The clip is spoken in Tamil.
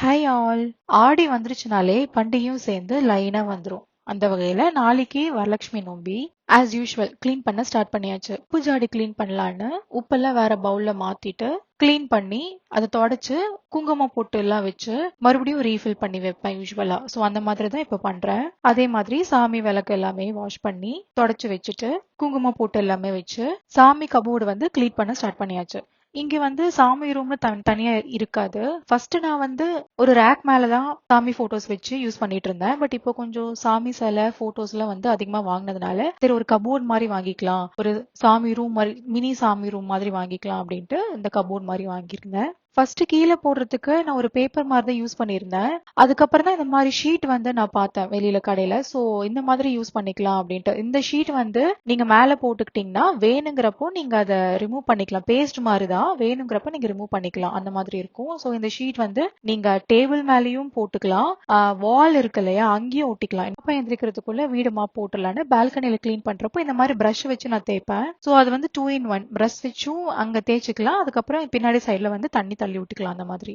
Hi all. ஆடி வந்துருச்சுனாலே பண்டிகையும் சேர்ந்து லைனா வந்துரும். அந்த வகையில நாளைக்கு வரலட்சுமி நோம்பி. ஆஸ் யூஷுவல் க்ளீன் பண்ண ஸ்டார்ட் பண்ணியாச்சு. உப்பு ஜாடி க்ளீன் பண்ணலான்னு உப்பெல்லாம் வேற பவுல்ல மாத்திட்டு க்ளீன் பண்ணி அதை தொடச்சு குங்குமம் பொட்டு எல்லாம் வச்சு மறுபடியும் ரீஃபில் பண்ணி வைப்பேன் யூஸ்வலா. ஸோ அந்த மாதிரி தான் இப்போ பண்றேன். அதே மாதிரி சாமி விளக்கு எல்லாமே வாஷ் பண்ணி தொடச்சு வச்சுட்டு குங்குமம் பொட்டு எல்லாமே வச்சு சாமி கபோர்டு வந்து க்ளீன் பண்ண ஸ்டார்ட் பண்ணியாச்சு. இங்க வந்து சாமி ரூம்னு தனியா இருக்காது. ஃபர்ஸ்ட் நான் வந்து ஒரு ரேக் மேலதான் சாமி போட்டோஸ் வச்சு யூஸ் பண்ணிட்டு இருந்தேன். பட் இப்போ கொஞ்சம் சாமி சிலை போட்டோஸ் எல்லாம் வந்து அதிகமா வாங்கினதுனால சரி ஒரு கபோர்ட் மாதிரி வாங்கிக்கலாம், ஒரு சாமி ரூம் மாதிரி மினி சாமி ரூம் மாதிரி வாங்கிக்கலாம் அப்படின்ட்டு இந்த கபோர்ட் மாதிரி வாங்கியிருந்தேன். ஃபர்ஸ்ட் கீழே போடுறதுக்கு நான் ஒரு பேப்பர் மாதிரி தான் யூஸ் பண்ணியிருந்தேன். அதுக்கப்புறம் தான் இந்த மாதிரி ஷீட் வந்து நான் பார்த்தேன் வெளியில கடையில. ஸோ இந்த மாதிரி யூஸ் பண்ணிக்கலாம் அப்படின்ட்டு. இந்த ஷீட் வந்து நீங்க மேல போட்டுக்கிட்டீங்கன்னா வேணுங்கிறப்போ நீங்க அதை ரிமூவ் பண்ணிக்கலாம். பேஸ்ட் மாதிரி தான், வேணுங்கிறப்ப நீங்க ரிமூவ் பண்ணிக்கலாம். அந்த மாதிரி இருக்கும். ஸோ இந்த ஷீட் வந்து நீங்க டேபிள் மேலேயும் போட்டுக்கலாம், வால் இருக்கு இல்லையா அங்கேயும் ஒட்டிக்கலாம். அப்ப எந்திரிக்கிறதுக்குள்ள வீடு மாப் போட்டுலான்னு பால்கனியில கிளீன் பண்றப்போ இந்த மாதிரி பிரஷ் வச்சு நான் தேய்ப்பேன். ஸோ அது வந்து 2 in 1 பிரஷ் வச்சும் அங்க தேய்ச்சிக்கலாம், அதுக்கப்புறம் பின்னாடி சைட்ல வந்து தண்ணி தள்ளி விட்டுக்கலாம் அந்த மாதிரி.